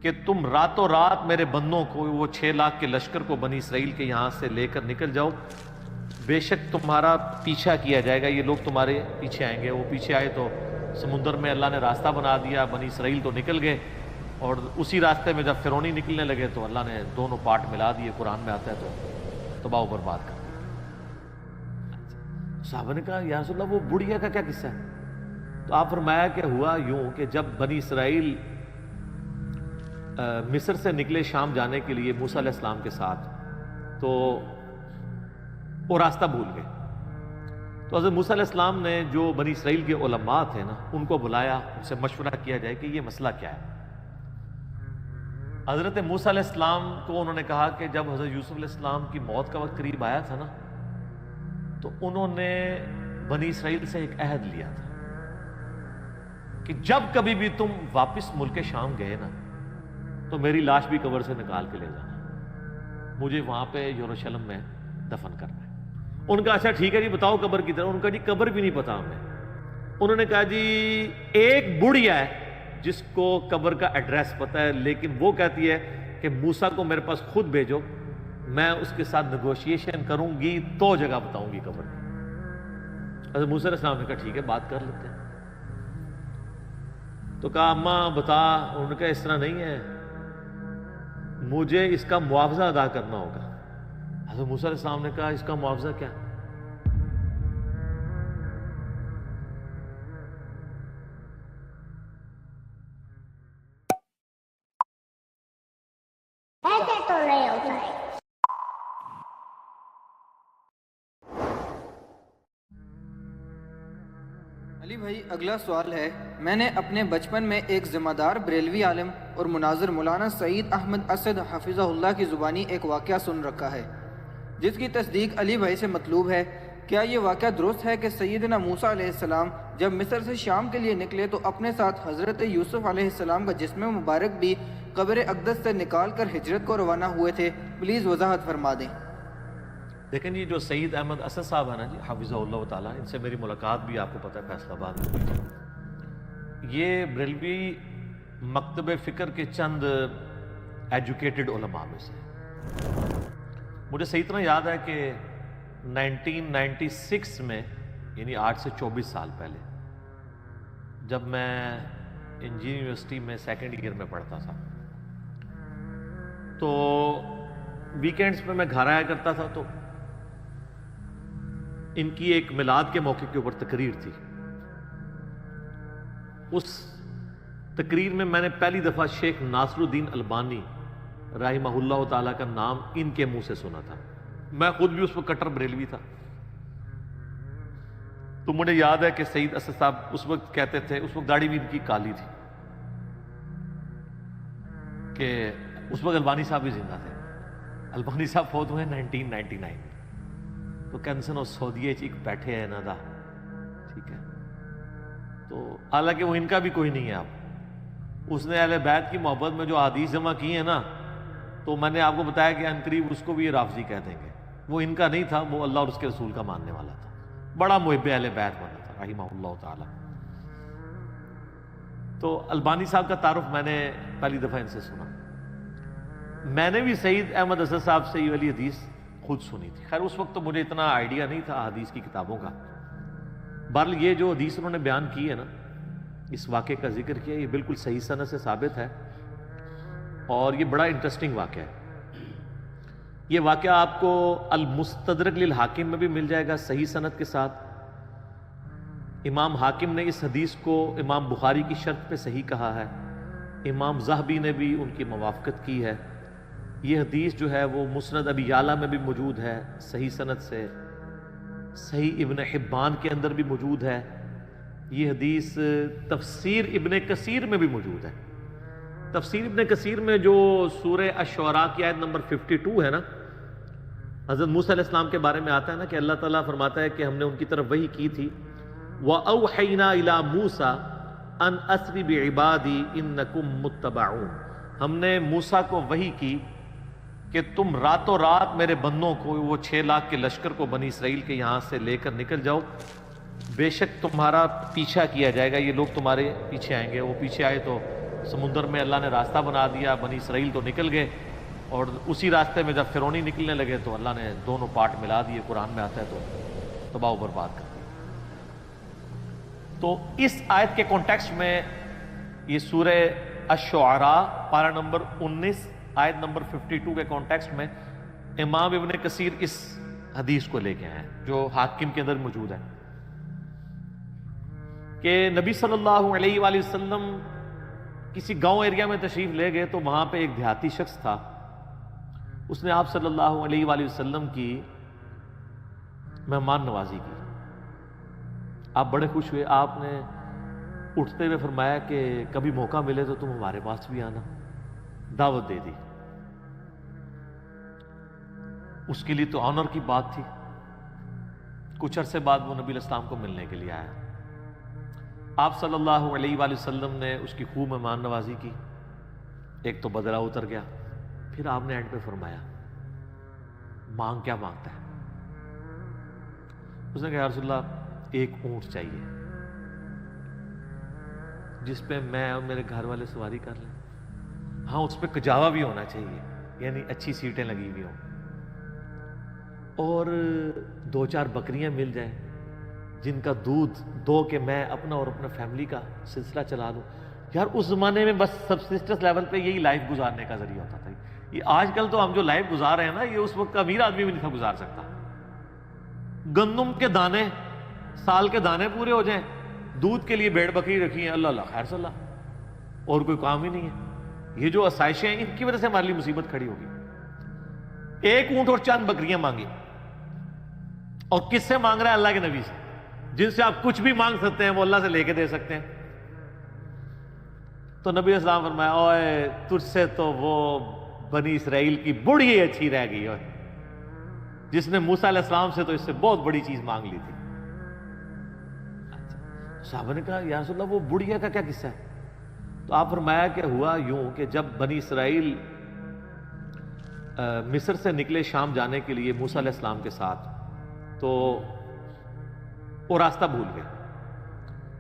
کہ تم راتوں رات میرے بندوں کو، وہ 6 لاکھ کے لشکر کو بنی اسرائیل کے یہاں سے لے کر نکل جاؤ، بے شک تمہارا پیچھا کیا جائے گا، یہ لوگ تمہارے پیچھے آئیں گے۔ وہ پیچھے آئے تو سمندر میں اللہ نے راستہ بنا دیا، بنی اسرائیل تو نکل گئے، اور اسی راستے میں جب فرعونی نکلنے لگے تو اللہ نے دونوں پارٹ ملا دیے، قرآن میں آتا ہے، تو تباہ و برباد کر دیا۔ صحابہ نے کہا یا رسول اللہ وہ بڑھیا کا کیا قصہ ہے؟ تو آپ فرمایا کہ ہوا یوں کہ جب بنی اسرائیل مصر سے نکلے شام جانے کے لیے موسیٰ علیہ السلام کے ساتھ، تو وہ راستہ بھول گئے۔ تو حضرت موسیٰ علیہ السلام نے جو بنی اسرائیل کے علماء تھے نا، ان کو بلایا، ان سے مشورہ کیا جائے کہ یہ مسئلہ کیا ہے۔ حضرت موسیٰ علیہ السلام کو انہوں نے کہا کہ جب حضرت یوسف علیہ السلام کی موت کا وقت قریب آیا تھا نا، تو انہوں نے بنی اسرائیل سے ایک عہد لیا تھا کہ جب کبھی بھی تم واپس ملک شام گئے نا، تو میری لاش بھی قبر سے نکال کے لے جانا، مجھے وہاں پہ یروشلم میں دفن کرنا ہے۔ ان کا اچھا ٹھیک ہے جی، بتاؤ قبر کی طرح۔ ان کا جی قبر بھی نہیں پتا ہمیں۔ انہوں نے کہا جی ایک بڑھیا ہے جس کو قبر کا ایڈریس پتا ہے، لیکن وہ کہتی ہے کہ موسیٰ کو میرے پاس خود بھیجو، میں اس کے ساتھ نیگوشیشن کروں گی تو جگہ بتاؤں گی قبر کی۔ حضرت موسیٰ علیہ السلام نے کہا ٹھیک ہے، بات کر لیتے ہیں۔ تو کہا اماں بتا، انہوں نے کہا اس طرح نہیں ہے، مجھے اس کا معاوضہ ادا کرنا ہوگا۔ حضرت موسیٰ علیہ السلام نے کہا اس کا معاوضہ کیا؟ ایسے تو نہیں ہوتا ہے۔ علی بھائی اگلا سوال ہے، میں نے اپنے بچپن میں ایک ذمہ دار بریلوی عالم اور مناظر مولانا سعید احمد اسد حفظہ اللہ کی زبانی ایک واقعہ سن رکھا ہے جس کی تصدیق علی بھائی سے مطلوب ہے۔ کیا یہ واقعہ درست ہے کہ سیدنا موسیٰ علیہ السلام جب مصر سے شام کے لیے نکلے تو اپنے ساتھ حضرت یوسف علیہ السلام کا جسم مبارک بھی قبر اقدس سے نکال کر ہجرت کو روانہ ہوئے تھے؟ پلیز وضاحت فرما دیں۔ دیکھیں جی، جو سعید احمد اسد صاحب ہیں نا جی حفظہ اللہ تعالیٰ، ان سے میری ملاقات بھی آپ کو پتہ ہے فیصل آباد میں ہوئی تھی۔ یہ بریلوی مکتب فکر کے چند ایجوکیٹڈ علماء میں سے۔ مجھے صحیح طرح یاد ہے کہ 1996 میں، یعنی آج سے 24 سال پہلے، جب میں انجینئرنگ یونیورسٹی میں سیکنڈ ایئر میں پڑھتا تھا، تو ویکینڈز پہ میں گھر آیا کرتا تھا، تو ان کی ایک میلاد کے موقع کے اوپر تقریر تھی۔ اس تقریر میں نے پہلی دفعہ شیخ ناصر الدین البانی رحمہ اللہ تعالیٰ کا نام ان کے منہ سے سنا تھا۔ میں خود بھی اس وقت کٹر بریلوی تھا، تو مجھے یاد ہے کہ سعید اسد صاحب اس وقت کہتے تھے، اس وقت داڑھی بھی ان کی کالی تھی، کہ اس وقت البانی صاحب بھی زندہ تھے۔ البانی صاحب فوت ہوئے 1999 میں، تو کینسن اور سعودیہ ایک بیٹھے ہیں نا دا، ٹھیک ہے، تو حالانکہ وہ ان کا بھی کوئی نہیں ہے۔ آپ اس نے اہل بیت کی محبت میں جو احادیث جمع کی ہیں نا، تو میں نے آپ کو بتایا کہ عنقریب اس کو بھی یہ رافضی کہہ دیں گے۔ وہ ان کا نہیں تھا، وہ اللہ اور اس کے رسول کا ماننے والا تھا، بڑا محب اہل بیت بنا تھا رحمہ اللہ تعالی۔ تو البانی صاحب کا تعارف میں نے پہلی دفعہ ان سے سنا۔ میں نے بھی سعید احمد اسد صاحب سے یہ والی حدیث خود سنی تھی۔ خیر اس وقت تو مجھے اتنا آئیڈیا نہیں تھا حدیث کی کتابوں کا۔ بہرحال یہ جو حدیث انہوں نے بیان کی ہے نا، اس واقعے کا ذکر کیا، یہ بالکل صحیح سند سے ثابت ہے، اور یہ بڑا انٹرسٹنگ واقعہ ہے۔ یہ واقعہ آپ کو المستدرک للحاکم میں بھی مل جائے گا صحیح سند کے ساتھ۔ امام حاکم نے اس حدیث کو امام بخاری کی شرط پہ صحیح کہا ہے، امام ذہبی نے بھی ان کی موافقت کی ہے۔ یہ حدیث جو ہے وہ مسند ابی یعلا میں بھی موجود ہے صحیح سند سے، صحیح ابن حبان کے اندر بھی موجود ہے۔ یہ حدیث تفسیر ابن کثیر میں بھی موجود ہے۔ تفسیر ابن کثیر میں جو سورہ الشعراء کی آیت نمبر 52 ہے نا، حضرت موسیٰ علیہ السلام کے بارے میں آتا ہے نا کہ اللہ تعالیٰ فرماتا ہے کہ ہم نے ان کی طرف وحی کی تھی، وَأَوْحَيْنَا إِلَى مُوسَىٰ أَنْ أَسْرِ بِعِبَادِي إِنَّكُمْ مُتَّبَعُونَ، ہم نے موسیٰ کو وحی کی کہ تم راتوں رات میرے بندوں کو، وہ 6 لاکھ کے لشکر کو بنی اسرائیل کے یہاں سے لے کر نکل جاؤ، بے شک تمہارا پیچھا کیا جائے گا، یہ لوگ تمہارے پیچھے آئیں گے۔ وہ پیچھے آئے تو سمندر میں اللہ نے راستہ بنا دیا، بنی اسرائیل تو نکل گئے، اور اسی راستے میں جب فرعونی نکلنے لگے تو اللہ نے دونوں پارٹ ملا دیے، قرآن میں آتا ہے، تو تباہ و برباد کر دیا۔ تو اس آیت کے کانٹیکسٹ میں یہ سورہ الشعراء پارہ نمبر 19 آیت نمبر 52 کے کانٹیکسٹ میں امام ابن کثیر اس حدیث کو لے کے آئے ہیں جو حاکم کے اندر موجود ہے کہ نبی صلی اللہ علیہ وآلہ وسلم کسی گاؤں ایریا میں تشریف لے گئے تو وہاں پہ ایک دیہاتی شخص تھا، اس نے آپ صلی اللہ علیہ وآلہ وسلم کی مہمان نوازی کی۔ آپ بڑے خوش ہوئے، آپ نے اٹھتے ہوئے فرمایا کہ کبھی موقع ملے تو تم ہمارے پاس بھی آنا، دعوت دے دی۔ اس کے لیے تو آنر کی بات تھی۔ کچھ عرصے بعد وہ نبی علیہ السلام کو ملنے کے لیے آیا، آپ صلی اللہ علیہ وآلہ وسلم نے اس کی خوب مہمان نوازی کی، ایک تو بدلہ اتر گیا۔ پھر آپ نے اینڈ پہ فرمایا مانگ کیا مانگتا ہے؟ اس نے کہا یا رسول اللہ ایک اونٹ چاہیے جس پہ میں اور میرے گھر والے سواری کر لیں، ہاں اس پہ کجاوا بھی ہونا چاہیے، یعنی اچھی سیٹیں لگی ہوئی ہوں، اور 2-4 بکریاں مل جائیں جن کا دودھ دو کہ میں اپنا اور اپنا فیملی کا سلسلہ چلا لوں۔ یار اس زمانے میں بس سبسسٹنس لیول پہ یہی لائف گزارنے کا ذریعہ ہوتا تھا۔ یہ آج کل تو ہم جو لائف گزار رہے ہیں نا، یہ اس وقت کا امیر آدمی بھی نہیں تھا گزار سکتا۔ گندم کے دانے، سال کے دانے پورے ہو جائیں، دودھ کے لیے بھیڑ بکری رکھی ہیں، اللہ اللہ خیر صلی اللہ، اور کوئی کام ہی نہیں ہے۔ یہ جو آسائشیں ہیں ان کی وجہ سے ہمارے لیے مصیبت کھڑی ہوگی۔ ایک اونٹ اور چند بکریاں مانگی، اور کس سے مانگ رہا ہے؟ اللہ کے نبی سے، جن سے آپ کچھ بھی مانگ سکتے ہیں وہ اللہ سے لے کے دے سکتے ہیں۔ تو نبی اسلام فرمایا اوے تجھ سے تو وہ بنی اسرائیل کی بڑھی اچھی رہ گئی ہے جس نے موسیٰ علیہ السلام سے تو اس سے بہت بڑی چیز مانگ لی تھی۔ صحابہ نے کہا یا رسول اللہ وہ بڑھیا کا کیا قصہ ہے؟ تو آپ فرمایا کہ ہوا یوں کہ جب بنی اسرائیل مصر سے نکلے شام جانے کے لیے موسیٰ علیہ السلام کے ساتھ، تو وہ راستہ بھول گئے۔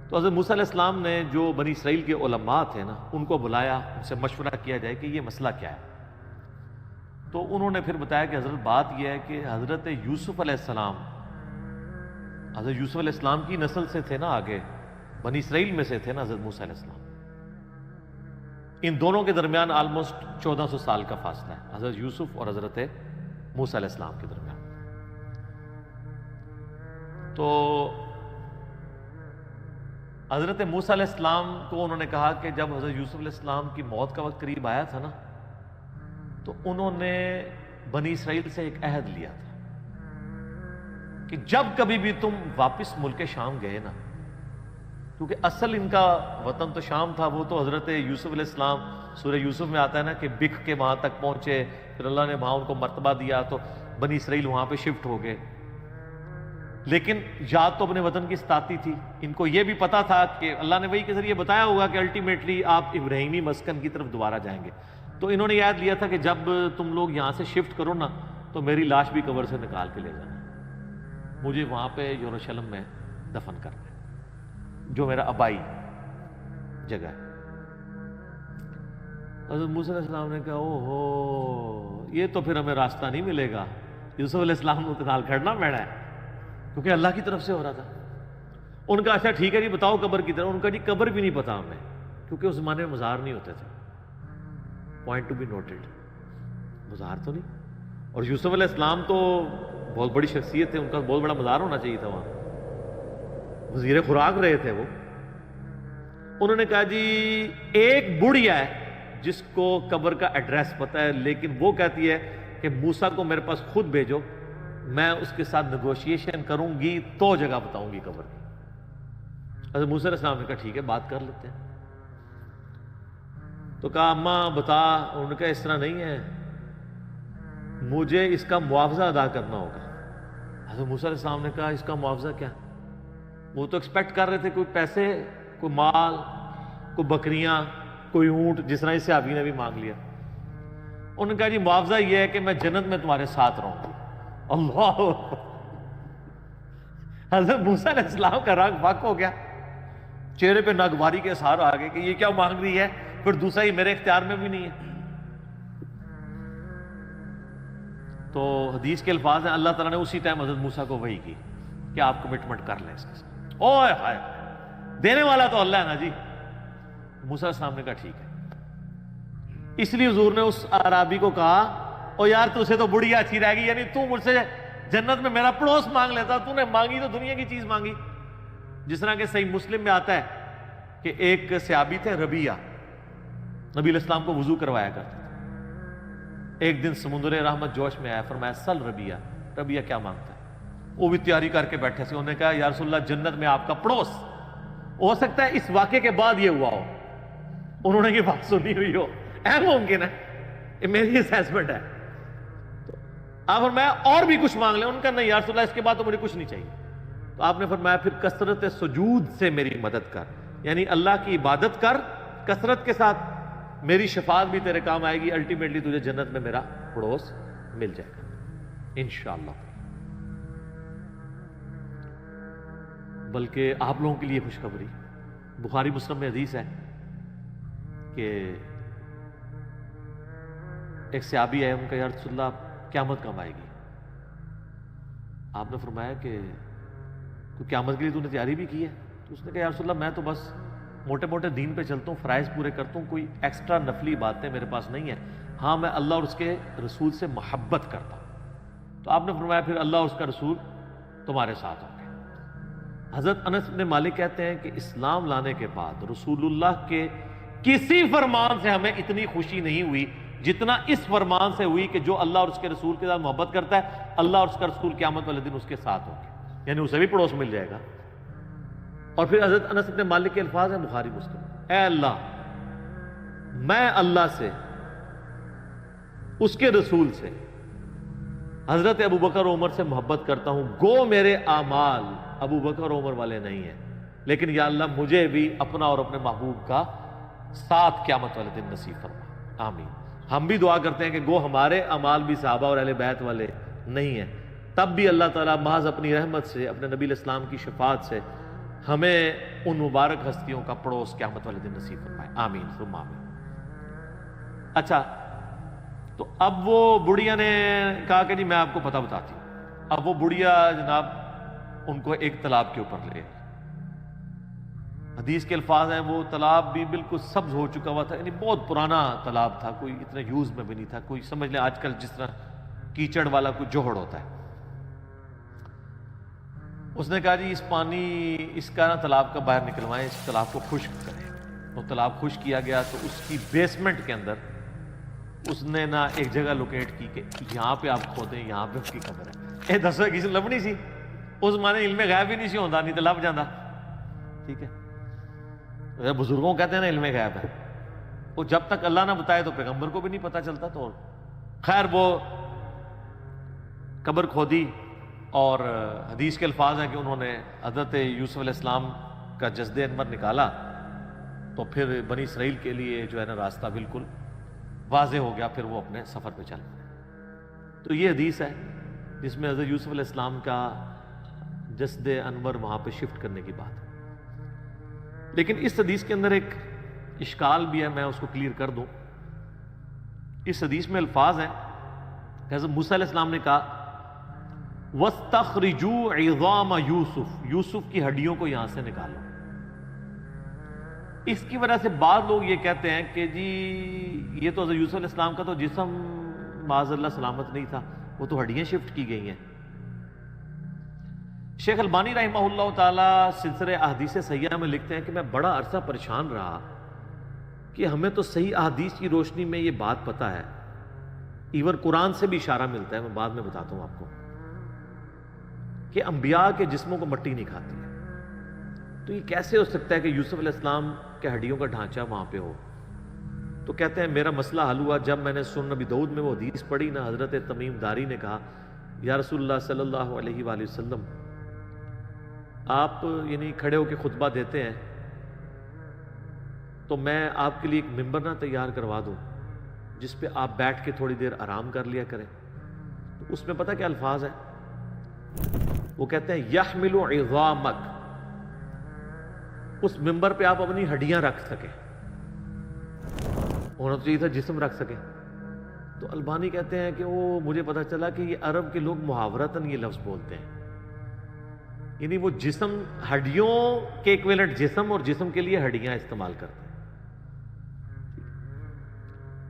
تو حضرت موسیٰ علیہ السلام نے جو بنی اسرائیل کے علماء تھے نا ان کو بلایا، ان سے مشورہ کیا جائے کہ یہ مسئلہ کیا ہے۔ تو انہوں نے پھر بتایا کہ حضرت بات یہ ہے کہ حضرت یوسف علیہ السلام، حضرت یوسف علیہ السلام کی نسل سے تھے نا، آگے بنی اسرائیل میں سے تھے نا حضرت موسیٰ علیہ السلام۔ ان دونوں کے درمیان آلموسٹ 1400 سال کا فاصلہ ہے، حضرت یوسف اور حضرت موسیٰ علیہ السلام کے درمیان۔ تو حضرت موسیٰ علیہ السلام کو انہوں نے کہا کہ جب حضرت یوسف علیہ السلام کی موت کا وقت قریب آیا تھا نا، تو انہوں نے بنی اسرائیل سے ایک عہد لیا تھا کہ جب کبھی بھی تم واپس ملک شام گئے نا، کیونکہ اصل ان کا وطن تو شام تھا، وہ تو حضرت یوسف علیہ السلام سورہ یوسف میں آتا ہے نا کہ بکھ کے وہاں تک پہنچے، پھر اللہ نے وہاں ان کو مرتبہ دیا تو بنی اسرائیل وہاں پہ شفٹ ہو گئے۔ لیکن یاد تو اپنے وطن کی ستاتی تھی، ان کو یہ بھی پتا تھا کہ اللہ نے وہی کے ذریعے بتایا ہوگا کہ الٹیمیٹلی آپ ابراہیمی مسکن کی طرف دوبارہ جائیں گے۔ تو انہوں نے یاد لیا تھا کہ جب تم لوگ یہاں سے شفٹ کرو نا تو میری لاش بھی قبر سے نکال کے لے جانا، مجھے وہاں پہ یروشلم میں دفن کرنا ہے جو میرا آبائی جگہ ہے۔ حضرت موسیٰ علیہ السلام نے کہا او ہو یہ تو پھر ہمیں راستہ نہیں ملے گا، یوسف علیہ السلام کو نال کھڑنا پڑنا ہے کیونکہ اللہ کی طرف سے ہو رہا تھا۔ ان کا اچھا ٹھیک ہے جی بتاؤ قبر کی طرف، ان کا جی قبر بھی نہیں پتا ہمیں، کیونکہ اس زمانے میں مزار نہیں ہوتے تھے، پوائنٹ ٹو بی نوٹڈ، مزار تو نہیں۔ اور یوسف علیہ السلام تو بہت بڑی شخصیت تھے، ان کا بہت بڑا مزار ہونا چاہیے تھا، وہاں وزیر خوراک رہے تھے وہ۔ انہوں نے کہا جی ایک بڑھیا ہے جس کو قبر کا ایڈریس پتا ہے، لیکن وہ کہتی ہے کہ موسیٰ کو میرے پاس خود بھیجو، میں اس کے ساتھ نیگوشیشن کروں گی تو جگہ بتاؤں گی قبر کی۔ حضرت موسیٰ علیہ السلام نے کہا ٹھیک ہے بات کر لیتے ہیں۔ تو کہا اماں بتا، انہوں نے کہا اس طرح نہیں ہے، مجھے اس کا معاوضہ ادا کرنا ہوگا۔ حضرت موسیٰ علیہ السلام نے کہا اس کا معاوضہ کیا؟ وہ تو ایکسپیکٹ کر رہے تھے کوئی پیسے، کوئی مال، کوئی بکریاں، کوئی اونٹ، جس طرح اس صحابی نے بھی مانگ لیا۔ انہوں نے کہا جی معاوضہ یہ ہے کہ میں جنت میں تمہارے ساتھ رہوں گا۔ اللہ، حضرت موسیٰ علیہ السلام کا رنگ فاق ہو گیا، چہرے پہ ناگواری کے اثار آ گئے کہ یہ کیا مانگ رہی ہے پھر دوسرا ہی میرے اختیار میں بھی نہیں ہے. تو حدیث کے الفاظ ہیں اللہ تعالیٰ نے اسی ٹائم حضرت موسیٰ کو وحی کی کہ آپ کمٹمنٹ کر لیں اس کے ساتھ. اوہ ہائے دینے والا تو اللہ ہے نا جی. موسیٰ علیہ السلام نے کہا ٹھیک ہے. اس لیے حضور نے اس اعرابی کو کہا او یار تجھے تو بڑھیا اچھی رہ گئی, یعنی تو مجھ سے جنت میں میرا پڑوس مانگ لیتا, تو نے مانگی تو دنیا کی چیز مانگی. جس طرح کہ صحیح مسلم میں آتا ہے کہ ایک صحابی تھے ربیہ, نبی علیہ السلام کو وضو کروایا کرتے تھے. ایک دن سمندر رحمت جوش میں آیا, فرمایا سل ربیہ, ربیہ کیا مانگتا ہے؟ وہ بھی تیاری کر کے بیٹھے سے. انہوں نے کہا یا رسول اللہ جنت میں آپ کا پڑوس. ہو سکتا ہے اس واقعے کے بعد یہ ہوا ہو, انہوں نے یہ بات سنی ہوئی ہو, اہم ممکن ہے, یہ میری اسیسمنٹ ہے. تو آپ فرمایا اور بھی کچھ مانگ لیں. ان کا نہیں یا رسول اللہ اس کے بعد تو مجھے کچھ نہیں چاہیے. تو آپ نے فرمایا پھر کثرت سجود سے میری مدد کر, یعنی اللہ کی عبادت کر کثرت کے ساتھ, میری شفاعت بھی تیرے کام آئے گی, الٹیمیٹلی تجھے جنت میں میرا پڑوس مل جائے گا انشاءاللہ. بلکہ آپ لوگوں کے لیے خوشخبری, بخاری مسلم میں حدیث ہے کہ ایک صحابی ہے, ان کا یا رسول اللہ قیامت کب آئے گی؟ آپ نے فرمایا کہ تو قیامت کے لیے تو نے تیاری بھی کی ہے؟ تو اس نے کہا یا رسول اللہ میں تو بس موٹے موٹے دین پہ چلتا ہوں, فرائض پورے کرتا ہوں, کوئی ایکسٹرا نفلی باتیں میرے پاس نہیں ہیں. ہاں میں اللہ اور اس کے رسول سے محبت کرتا ہوں. تو آپ نے فرمایا پھر اللہ اور اس کا رسول تمہارے ساتھ ہوں گے. حضرت انس بن مالک کہتے ہیں کہ اسلام لانے کے بعد رسول اللہ کے کسی فرمان سے ہمیں اتنی خوشی نہیں ہوئی جتنا اس فرمان سے ہوئی کہ جو اللہ اور اس کے رسول کے ساتھ محبت کرتا ہے اللہ اور اس کا رسول قیامت والے دن اس کے ساتھ ہوں گے, یعنی اسے بھی پڑوس مل جائے گا. اور پھر حضرت انس بن مالک کے الفاظ ہیں بخاری مسلم, اے اللہ میں اللہ سے, اس کے رسول سے, حضرت ابو بکر عمر سے محبت کرتا ہوں, گو میرے اعمال ابو بکر عمر والے نہیں ہیں, لیکن یا اللہ مجھے بھی اپنا اور اپنے محبوب کا ساتھ قیامت والے دن نصیب فرما, آمین. ہم بھی دعا کرتے ہیں کہ گو ہمارے اعمال بھی صحابہ اور اہل بیت والے نہیں ہیں, تب بھی اللہ تعالیٰ محض اپنی رحمت سے, اپنے نبی علیہ السلام کی شفاعت سے ہمیں ان مبارک ہستیوں کا پڑوس قیامت والے دن نصیب فرمائے, آمین ثم آمین. اچھا تو اب وہ بڑھیا نے کہا کہ جی میں آپ کو پتہ بتاتی ہوں. اب وہ بڑھیا جناب ان کو ایک تالاب کے اوپر لے, حدیث کے الفاظ ہیں وہ تالاب بھی بالکل سبز ہو چکا ہوا تھا, یعنی بہت پرانا تالاب تھا, کوئی اتنا یوز میں بھی نہیں تھا, کوئی سمجھ لیں آج کل جس طرح کیچڑ والا کوئی جوہڑ ہوتا ہے. اس نے کہا جی اس پانی اس کا نا تالاب کا باہر نکلوائیں, اس تالاب کو خشک کریں. وہ تالاب خشک کیا گیا تو اس کی بیسمنٹ کے اندر اس نے نا ایک جگہ لوکیٹ کی کہ یہاں پہ آپ کھودیں, یہاں پہ اس کی قبر ہے. دسو کسی لبنی سی, اس مانے علم غیب ہی نہیں سی ہوتا, نہیں تو لب جانا. ٹھیک ہے, بزرگوں کہتے ہیں نا علم غیب ہے, وہ جب تک اللہ نہ بتائے تو پیغمبر کو بھی نہیں پتا چلتا. تو خیر وہ قبر کھودی, اور حدیث کے الفاظ ہیں کہ انہوں نے حضرت یوسف علیہ السلام کا جسد انور نکالا, تو پھر بنی اسرائیل کے لیے جو ہے نا راستہ بالکل واضح ہو گیا, پھر وہ اپنے سفر پہ چل. تو یہ حدیث ہے جس میں حضرت یوسف علیہ السلام کا جسد انور وہاں پہ شفٹ کرنے کی بات ہے. لیکن اس حدیث کے اندر ایک اشکال بھی ہے, میں اس کو کلیئر کر دوں. اس حدیث میں الفاظ ہیں کہ حضرت موسیٰ علیہ السلام نے کہا وَاسْتَخْرِجُوا عِظَامَ یوسف, یوسف کی ہڈیوں کو یہاں سے نکالو. اس کی وجہ سے بعض لوگ یہ کہتے ہیں کہ جی یہ تو حضرت یوسف علیہ السلام کا تو جسم معاذ اللہ سلامت نہیں تھا, وہ تو ہڈیاں شفٹ کی گئی ہیں. شیخ البانی رحمہ اللہ تعالی سلسلہ احادیث صحیحہ میں لکھتے ہیں کہ میں بڑا عرصہ پریشان رہا کہ ہمیں تو صحیح احادیث کی روشنی میں یہ بات پتہ ہے, ایون قرآن سے بھی اشارہ ملتا ہے, میں بعد میں بتاتا ہوں آپ کو, کہ انبیاء کے جسموں کو مٹی نہیں کھاتی ہے. تو یہ کیسے ہو سکتا ہے کہ یوسف علیہ السلام کے ہڈیوں کا ڈھانچہ وہاں پہ ہو؟ تو کہتے ہیں میرا مسئلہ حل ہوا جب میں نے سنن نبی داؤد میں وہ حدیث پڑھی نا, حضرت تمیم داری نے کہا یا رسول اللہ صلی اللہ علیہ وآلہ وسلم آپ یعنی کھڑے ہو کے خطبہ دیتے ہیں تو میں آپ کے لیے ایک ممبر نہ تیار کروا دوں جس پہ آپ بیٹھ کے تھوڑی دیر آرام کر لیا کریں. تو اس میں پتہ کیا الفاظ ہے, وہ کہتے ہیں یحمل عظامک, اس ممبر پہ آپ اپنی ہڈیاں رکھ سکیں. ہونا تو چاہیے تھا جسم رکھ سکے. تو البانی کہتے ہیں کہ وہ مجھے پتا چلا کہ یہ عرب کے لوگ محاورتاً یہ لفظ بولتے ہیں، یعنی وہ جسم، ہڈیوں کے ایکویلنٹ جسم اور جسم کے لیے ہڈیاں استعمال کرتے ہیں.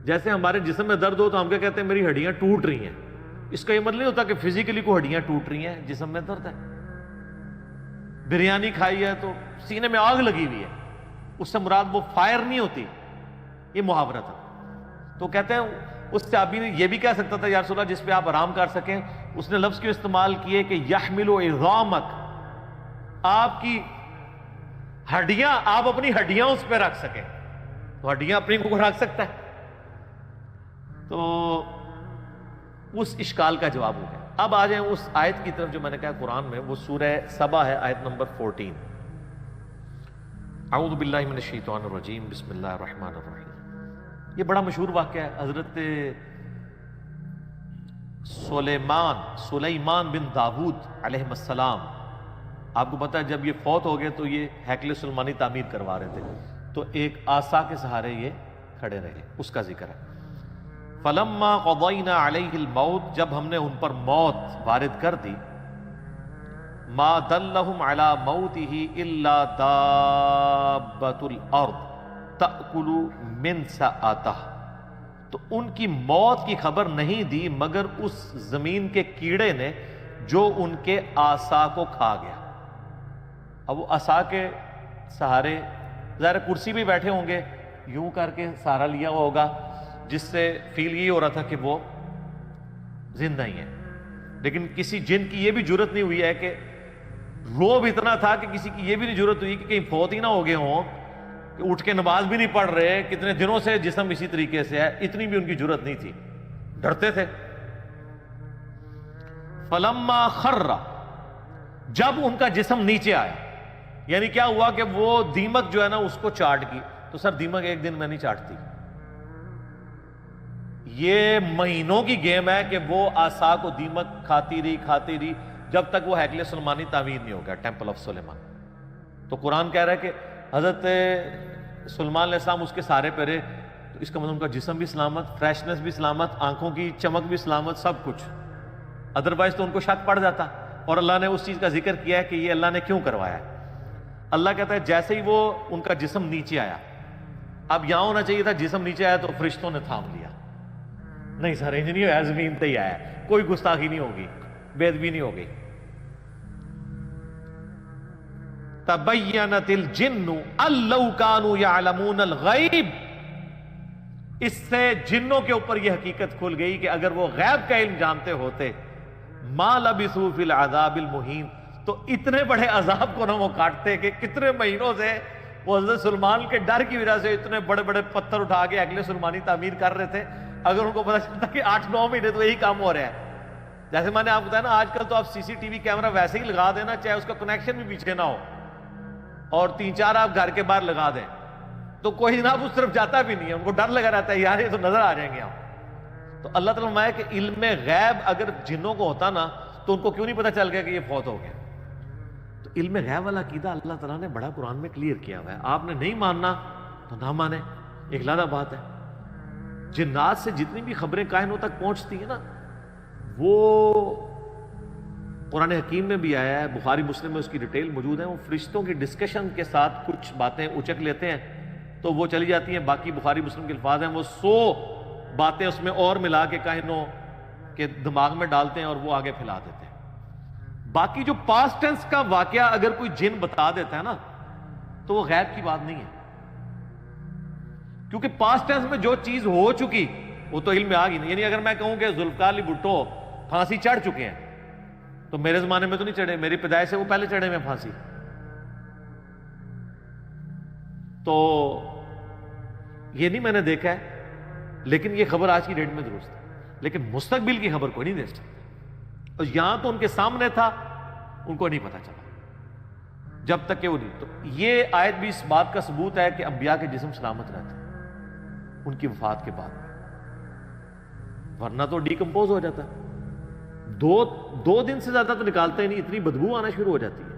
جیسے ہمارے جسم میں درد ہو تو ہم کیا کہتے ہیں؟ میری ہڈیاں ٹوٹ رہی ہیں. اس کا یہ مطلب نہیں ہوتا کہ فزیکلی کوئی ہڈیاں ٹوٹ رہی ہیں، جسم میں درد ہے. بریانی کھائی ہے تو سینے میں آگ لگی ہوئی ہے، اس سے مراد وہ فائر نہیں ہوتی، یہ محاورہ تھا. تو کہتے ہیں اس صحابی نے یہ بھی کہہ سکتا تھا یا رسول اللہ جس پہ آپ آرام کر سکیں، اس نے لفظ کیوں استعمال کیے کہ یحمل عظامک، آپ کی ہڈیاں، آپ اپنی ہڈیاں اس پہ رکھ سکیں. تو ہڈیاں اپنی کو رکھ سکتا ہے. تو اس اشکال کا جواب ہو گیا. اب آ جائیں اس آیت کی طرف جو میں نے کہا قرآن میں، وہ سورہ سبا ہے، آیت نمبر 14. اعوذ باللہ من الشیطان الرجیم، بسم اللہ الرحمن الرحیم. یہ بڑا مشہور واقعہ ہے. حضرت سلیمان بن داود علیہ السلام، آپ کو پتا ہے جب یہ فوت ہو گئے تو یہ ہیکل سلیمانی تعمیر کروا رہے تھے، تو ایک عصا کے سہارے یہ کھڑے رہے. اس کا ذکر ہے. فلما قضینا علیہ الموت، جب ہم نے ان پر موت وارد کر دی، ما دلہم علی موتہ الا دابۃ الارض تأکل من سأتہ، تو ان کی موت کی خبر نہیں دی مگر اس زمین کے کیڑے نے جو ان کے عصا کو کھا گیا. اب وہ عصا کے سہارے ظاہر کرسی بھی بیٹھے ہوں گے، یوں کر کے سہارا لیا ہوا ہوگا، جس سے فیل یہ ہو رہا تھا کہ وہ زندہ ہی ہے. لیکن کسی جن کی یہ بھی جرت نہیں ہوئی ہے کہ روب اتنا تھا کہ کسی کی یہ بھی نہیں جرت ہوئی کہ کہیں فوت ہی نہ ہو گئے ہوں، کہ اٹھ کے نماز بھی نہیں پڑھ رہے، کتنے دنوں سے جسم اسی طریقے سے ہے، اتنی بھی ان کی جرت نہیں تھی، ڈرتے تھے. فلما خر، جب ان کا جسم نیچے آیا، یعنی کیا ہوا کہ وہ دیمک جو ہے نا اس کو چاٹ گئی. تو سر دیمک ایک دن میں نہیں چاٹتی، یہ مہینوں کی گیم ہے کہ وہ عصا کو دیمک کھاتی رہی جب تک وہ ہیکل سلیمانی تعمیر نہیں ہو گیا، ٹیمپل آف سلیمان. تو قرآن کہہ رہا ہے کہ حضرت سلیمان علیہ السلام اس کے سارے پہ رہے، تو اس کا مطلب ان کا جسم بھی سلامت، فریشنس بھی سلامت، آنکھوں کی چمک بھی سلامت، سب کچھ. ادروائز تو ان کو شک پڑ جاتا. اور اللہ نے اس چیز کا ذکر کیا ہے کہ یہ اللہ نے کیوں کروایا ہے. اللہ کہتا ہے جیسے ہی وہ ان کا جسم نیچے آیا، اب یہاں ہونا چاہیے تھا جسم نیچے آیا تو فرشتوں نے تھام لیا. نہیں سر، انج نہیں ہوا، زمین تے ہی آیا، کوئی گستاخی نہیں ہوگی، بے ادبی نہیں ہوگی. تبینت الجن ان لو کانوا یعلمون الغیب، اس سے جنوں کے اوپر یہ حقیقت کھل گئی کہ اگر وہ غیب کا علم جانتے ہوتے، ما لبثوا فی العذاب المہین، تو اتنے بڑے عذاب کو نہ وہ کاٹتے کہ کتنے مہینوں سے وہ حضرت سلیمان کے ڈر کی وجہ سے اتنے بڑے بڑے پتھر اٹھا کے ہیکل سلیمانی تعمیر کر رہے تھے. اگر ان کو پتا چلتا کہ 8-9 مہینے تو یہی کام ہو رہا ہے. جیسے میں نے آپ کو بتایا نا، آج کل تو آپ CCTV کیمرہ ویسے ہی لگا دینا، چاہے اس کا کنیکشن بھی پیچھے نہ ہو، اور 3-4 آپ گھر کے باہر لگا دیں تو کوئی جناب اس طرف جاتا بھی نہیں ہے. ان کو ڈر لگا رہتا ہے یار یہ تو نظر آ جائیں گے ہم. تو اللہ تعالیٰ فرمایا کہ علم غیب اگر جنوں کو ہوتا نا تو ان کو کیوں نہیں پتا چل گیا کہ یہ فوت ہو گیا. تو علم غیب والا عقیدہ اللہ تعالیٰ نے بڑا قرآن میں کلیئر کیا ہوا ہے. آپ نے نہیں ماننا تو نہ مانے، ایک علیحدہ بات ہے. جنات سے جتنی بھی خبریں کائنوں تک پہنچتی ہیں نا، وہ قرآن حکیم میں بھی آیا ہے، بخاری مسلم میں اس کی ڈیٹیل موجود ہے. وہ فرشتوں کی ڈسکشن کے ساتھ کچھ باتیں اچک لیتے ہیں تو وہ چلی جاتی ہیں، باقی بخاری مسلم کے الفاظ ہیں، وہ 100 باتیں اس میں اور ملا کے کائنوں کے دماغ میں ڈالتے ہیں اور وہ آگے پھیلا دیتے ہیں. باقی جو پاسٹ ٹینس کا واقعہ اگر کوئی جن بتا دیتا ہے نا تو وہ غیب کی بات نہیں ہے، کیونکہ پاسٹ ٹینس میں جو چیز ہو چکی وہ تو علم میں آ گئی نہیں. یعنی اگر میں کہوں کہ ذوالفقار علی بھٹو پھانسی چڑھ چکے ہیں تو میرے زمانے میں تو نہیں چڑھے، میری پیدائش سے وہ پہلے چڑھے میں پھانسی. تو یہ نہیں میں نے دیکھا ہے، لیکن یہ خبر آج کی ڈیٹ میں درست ہے. لیکن مستقبل کی خبر کوئی نہیں دے سکتا، اور یہاں تو ان کے سامنے تھا، ان کو نہیں پتا چلا جب تک کہ وہ نہیں. تو یہ آیت بھی اس بات کا ثبوت ہے کہ انبیاء کے جسم سلامت رہتے ان کی وفات کے بعد، ورنہ تو ڈیکمپوز ہو جاتا ہے. دو دن سے زیادہ تو نکالتے ہی نہیں، اتنی بدبو آنا شروع ہو جاتی ہے.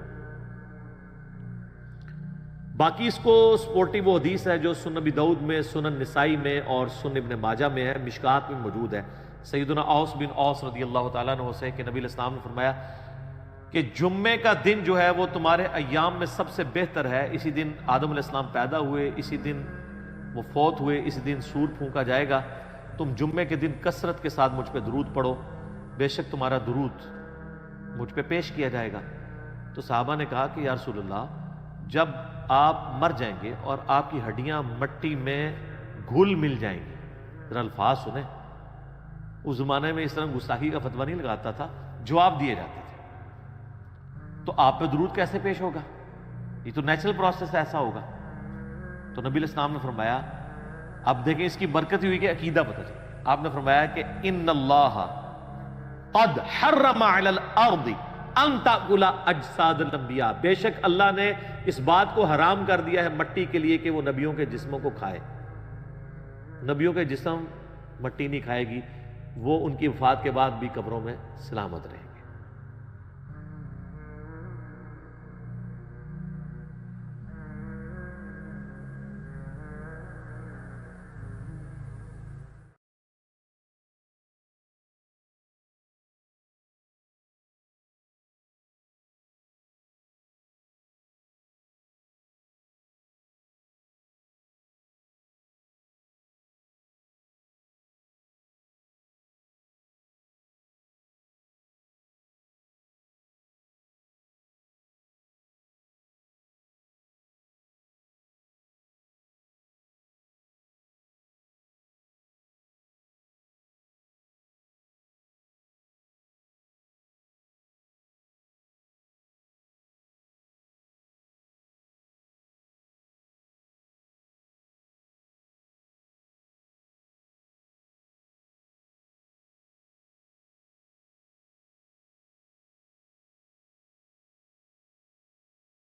باقی اس کو سپورٹی وہ حدیث ہے جو سنن ابی داؤد میں، سنن نسائی میں اور سنن ابن ماجہ میں ہے، مشکات میں موجود ہے، سیدنا اوس بن اوس رضی اللہ تعالیٰ عنہ سے کہ نبی علیہ السلام نے فرمایا کہ جمعے کا دن جو ہے وہ تمہارے ایام میں سب سے بہتر ہے، اسی دن آدم علیہ السلام پیدا ہوئے، اسی دن وہ فوت ہوئے، اسی دن سور پھونکا جائے گا، تم جمعے کے دن کثرت کے ساتھ مجھ پہ درود پڑھو، بے شک تمہارا درود مجھ پہ پیش کیا جائے گا۔ تو صحابہ نے کہا کہ یا رسول اللہ، جب آپ مر جائیں گے اور آپ کی ہڈیاں مٹی میں گھل مل جائیں گی، ذرا الفاظ سنیں، اس زمانے میں اس طرح گستاخی کا فتویٰ نہیں لگاتا تھا، جواب دیے جاتے تھے، تو آپ پہ درود کیسے پیش ہوگا؟ یہ تو نیچرل پروسیس ایسا ہوگا۔ تو نبی علیہ السلام نے فرمایا، اب دیکھیں اس کی برکت ہوئی کہ عقیدہ پتہ چلا، آپ نے فرمایا کہ ان اللہ قد حرم علی الارض ان تاکل اجساد الانبیاء، بے شک اللہ نے اس بات کو حرام کر دیا ہے مٹی کے لیے کہ وہ نبیوں کے جسموں کو کھائے۔ نبیوں کے جسم مٹی نہیں کھائے گی، وہ ان کی وفات کے بعد بھی قبروں میں سلامت رہے۔